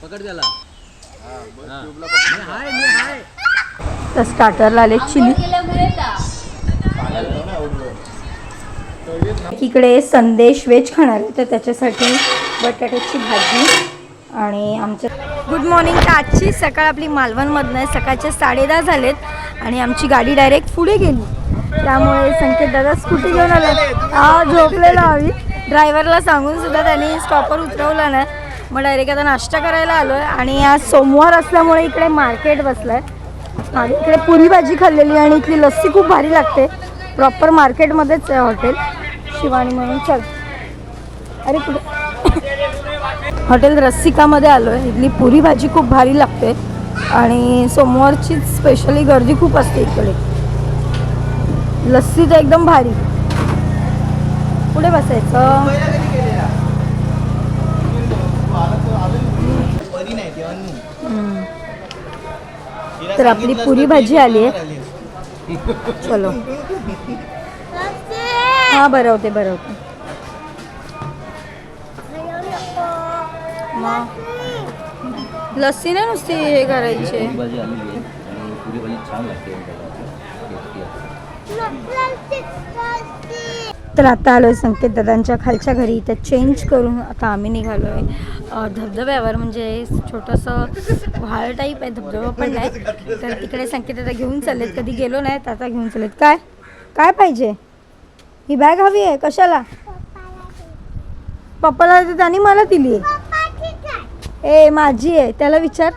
पकड त्याला. तर स्टार्टरला आले चिली. इकडे संदेश व्हेज खाणार आहे तर त्याच्यासाठी बटाट्याची भाजी आणि आमच्या गुड मॉर्निंग. तर आजची सकाळ आपली मालवणमधनं आहे. सकाळचे 10:30 झालेत आणि आमची गाडी डायरेक्ट पुढे गेली. त्यामुळे संकेत दादा स्कूटी घेऊन आला. हा झोपलेला आम्ही. ड्रायव्हरला सांगून सुद्धा त्यांनी स्टॉपवर उतरवला नाही. मग डायरेक्ट आता नाश्ता करायला आलो आहे. आणि आज सोमवार असल्यामुळे इकडे मार्केट बसलं आहे. आणि इकडे पुरी भाजी खाल्लेली आणि इथली लस्सी खूप भारी लागते. प्रॉपर मार्केटमध्येच आहे हॉटेल शिवानी म्हणून. चल अरे कुठे हॉटेल रसिकामध्ये आलो आहे. इथली पुरी भाजी खूप भारी लागते आणि सोमवारचीच स्पेशली गर्दी खूप असते इकडे. लस्सी तर एकदम भारी. पुढे बसायचं. तर आपली पुरी भाजी आली आहे. चलो हा बरं होते बरं होते. लस्सी नाही नुसती हे करायची. तर आता आलोय संकेत दादांच्या खालच्या घरी. तर चेंज करून आता आम्ही निघालोय धबधब्यावर. म्हणजे छोटंसं व्हाळ टाईप आहे, धबधबा पण नाही. तर तिकडे संकेत दादा घेऊन चाललेत. कधी गेलो नाही तर आता घेऊन चाललेत. काय काय पाहिजे? ही बॅग हवी आहे. कशाला? पप्पाला तर त्यांनी मला दिली आहे. ए माझी आहे, त्याला विचार.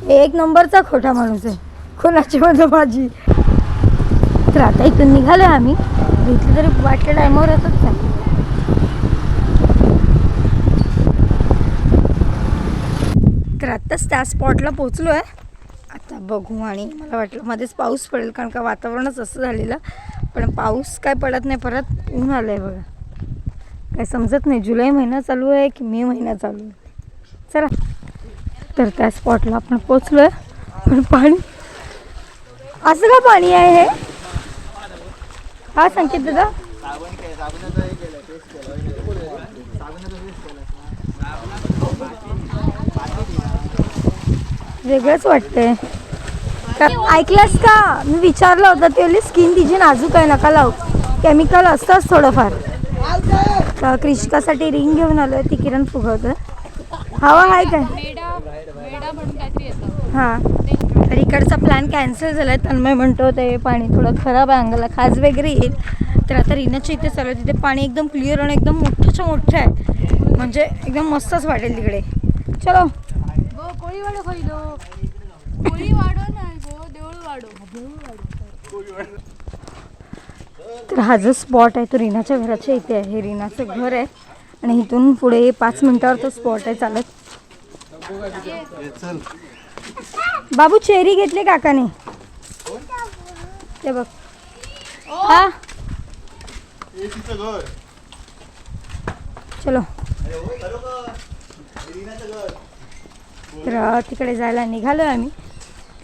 एक नंबरचा खोटा माणूस आहे. कोणाची म्हणजे माझी. तर आता इथून निघालो आम्ही. इथली तरी वाटल्या टायमावर येतच नाही. तर आत्ताच त्या स्पॉटला पोचलो आहे. आता बघू. आणि मला वाटलं मध्येच पाऊस पडेल कारण का वातावरणच असं झालेलं. पण पाऊस काय पडत नाही. परत ऊन आलं आहे बघा. काय समजत नाही जुलै महिना चालू आहे की मे महिना चालू आहे. चला तर त्या स्पॉटला आपण पोचलो आहे. पण पाणी असं का पाणी आहे हे? हा संकेत दादा वेगळंच वाटतंय. ऐकलंस का? मी विचारलं होतं ते स्किन तिची नाजूक आहे नका लावू. केमिकल असतंच थोडंफार. तर क्रिशिकासाठी रिंग घेऊन आलोय. ती किरण फुगवतं. हवा आहे काय? हां तर इकडचा प्लॅन कॅन्सल झाला आहे. तन्मय म्हणतो ते पाणी थोडं खराब आहे, अंगाला खाज वगैरे येईल. तर आता रीनाच्या इथे चालू आहे. तिथे पाणी एकदम क्लिअर आणि एकदम मोठंच्या मोठं आहे. म्हणजे एकदम मस्तच वाटेल तिकडे. चलो तर हा जो स्पॉट आहे तो रीनाच्या घराच्या इथे आहे. हे रीनाचं घर आहे आणि इथून पुढे 5 मिनिटावर तो स्पॉट आहे चालत. बाबू चेरी घेतले काकाने. ते बघ. हा चलो तर तिकडे जायला निघालोय आम्ही.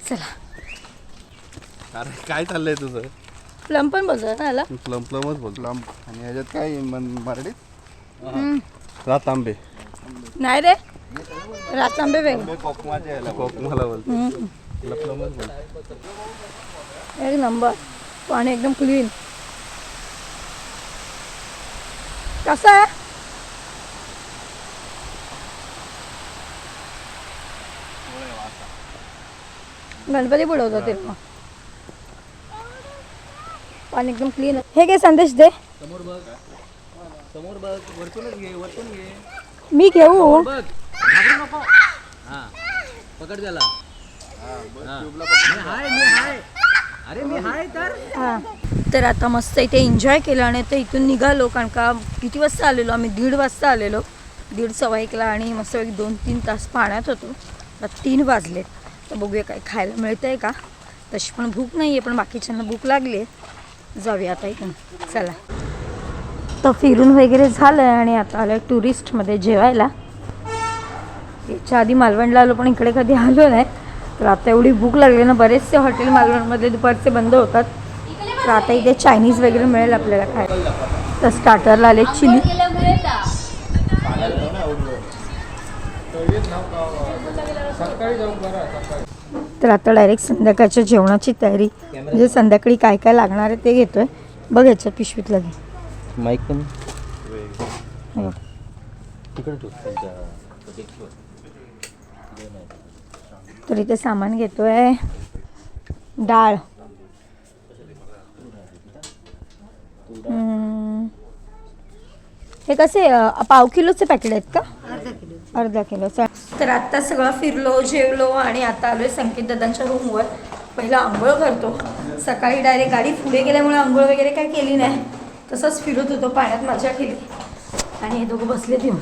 चला. काय चाललंय तुझं? प्लम पण बोलतो ना याला. प्लमच बोल. प्लम आणि ह्याच्यात काय मराठीत रातांबे नाही रे. रातांबे वेगळे. कोकमाला बोलतो. प्लमच बोल. एक नंबर. पाणी एकदम क्लीन. कसं आहे? गणपती बुडवतो तेव्हा. पाणी एकदम क्लीन. हे घे संदेश दे. समोर बघ. समोर बघ. वरतूनच घे. वरतून घे. मी घेऊ. बघ. घाबरू नको. हां पकड त्याला. मी हाय. अरे मी हाय तर. हां तर आता मस्त इथे एन्जॉय केलं आणि आता इथून निघालो. कारण का किती वाजता आलेलो आम्ही? 1:30 वाजता आलेलो. 1:15 आणि मस्त 2-3 तास पाण्यात होतो. आता 3 वाजलेत. तर बघूया काय खायला मिळतं आहे का. तशी पण भूक नाही आहे पण बाकीच्यांना भूक लागली आहे. जाऊया आता इथून. चला. तर फिरून वगैरे झालं आहे आणि आता आलं टुरिस्टमध्ये जेवायला. याच्या आधी मालवणला आलो पण इकडे कधी आलो नाही. तर आता एवढी भूक लागली ना. बरेचसे हॉटेल मालवणमधले दुपारचे बंद होतात. तर आता इथे चायनीज वगैरे मिळेल आपल्याला खायला. तर स्टार्टरला आले चिली. तर आता डायरेक्ट संध्याकाळच्या जेवणाची तयारी म्हणजे संध्याकाळी काय काय लागणार आहे ते घेतोय. बघ याच्या पिशवीत लागेल माईक पण हो. तर इथे सामान घेतोय. डाळ, हे कसे पाव किलोचे पॅकेट आहेत का? अर्धा किलो. तर आत्ता सगळं फिरलो, जेवलो आणि आता आलोय संकेत दादांच्या रूमवर. पहिला आंघोळ करतो. सकाळी डायरेक्ट गाडी पुढे गेल्यामुळे आंघोळ वगैरे काय केली नाही, तसंच फिरत होतो, पाण्यात मजा केली. आणि हे दोघं बसलेत येऊन.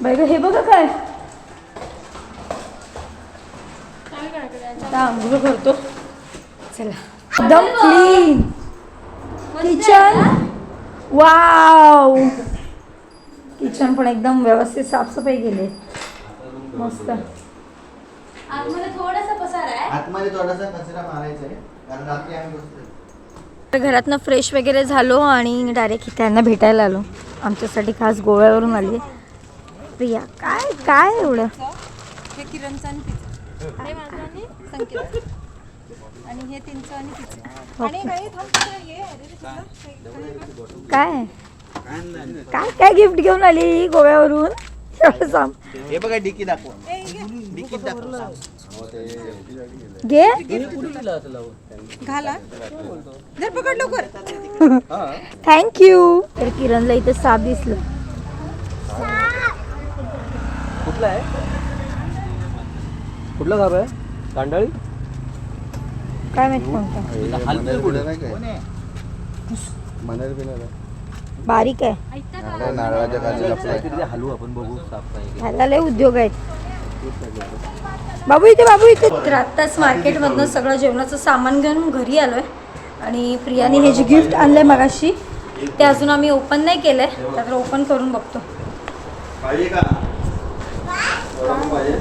बाई गं, हे बघा काय, आता आंघोळ करतो. चला, एकदम क्लीन किचन. वाव, किचन पण एकदम व्यवस्थित साफसफाई केली, मस्त. आतमध्ये थोडासा कचरा मारायचा आहे कारण रात्री आम्ही बसलो. घरातनं फ्रेश वगैरे झालो आणि डायरेक्ट त्यांना भेटायला आलो. आमच्यासाठी खास गोव्यावरून आली प्रिया. काय काय एवढं हे किरणचं आणि तिचं, हे माझं आणि संकेत, आणि हे तिचं आणि तिचं. आणि काही थांब, ये काय काय काय गिफ्ट घेऊन आली गोव्यावरून? एवढं सांग. हे बघा डिकी दाखव, डिकीत दाखव. घे घाला, जर पकड लवकर. थँक्यू. तर किरणला इथे साप दिसलं. कुठला आहे? कुठला साप आहे? कांडाळी? काय माहित कोणता? मनेर बिनर बारीक आहे. नारळाच्या काजी लपलाय. हलू आपण बघू साप काय. ह्याला लय उद्योग आहेत. बाबू इथे, बाबू इथे. तर आत्ताच मार्केटमधनं सगळं जेवणाचं सामान घेऊन घरी आलोय. आणि प्रियाने हे जे गिफ्ट आणलंय मगाशी, ते अजून आम्ही ओपन नाही केलंय, तर ओपन करून बघतो. पाहिजे का? पाहिजे.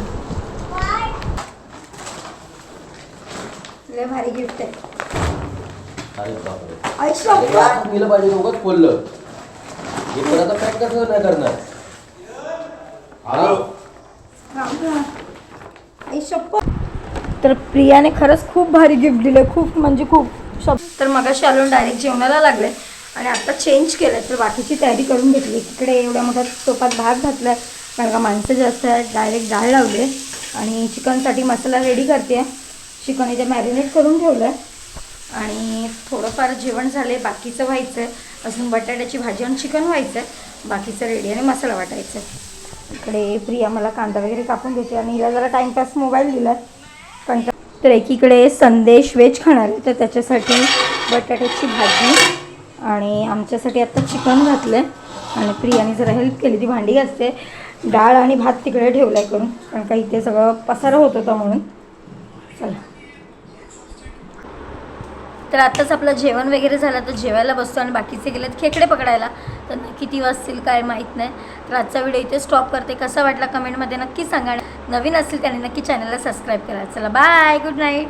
लय भारी गिफ्ट आहे. अरे बापरे. आई शपथ. गेलं पाहिजे, उगाच खोललं. हे पण आता पॅक कसं नाही करणार? आई शपथ. तर प्रियाने खरंच खूप भारी गिफ्ट दिलं, खूप म्हणजे खूप. तर मगाशी आलो डायरेक्ट जेवणाला लागले आणि आता चेंज केलं. तर बाकीची तयारी करून घेतली. तिकडे एवढ्या मोठ्या टोपात भात घातला कारण का माणसं जास्त आहेत. डायरेक्ट डाळ लावले आणि चिकनसाठी मसाला रेडी करते. चिकन इथे मॅरिनेट करून ठेवलं आहे आणि थोडंफार जेवण झाले, बाकीचं व्हायचं आहे. अजून बटाट्याची भाजी आणि चिकन व्हायचं आहे, बाकीचं रेडी आणि मसाला वाटायचा आहे. इकडे प्रिया मला कांदा वगैरे कापून देते आणि हिला जरा टाईमपास मोबाईल दिला कंटा. तर एकीकडे संदेश व्हेज खाणार आहे, तर त्याच्यासाठी बटाट्याची भाजी आणि आमच्यासाठी आत्ता चिकन घातलं आहे आणि प्रियाने जरा हेल्प केली, ती भांडी घासते. डाळ आणि भात तिकडे ठेवला आहे करून, कारण का इथे सगळं पसारा होत होता म्हणून. चला, तर आत्ताच आपलं जेवण वगैरे झालं, तर जेवायला बसतो आणि बाकीचे गेलेत खेकडे पकडायला. तर किती वाजतील काय माहीत नाही. तर आजचा व्हिडिओ इथे स्टॉप करते. कसा वाटला कमेंटमध्ये नक्की सांगा. नवीन असेल त्याने नक्की चॅनलला सबस्क्राईब करा. चला बाय, गुड नाईट.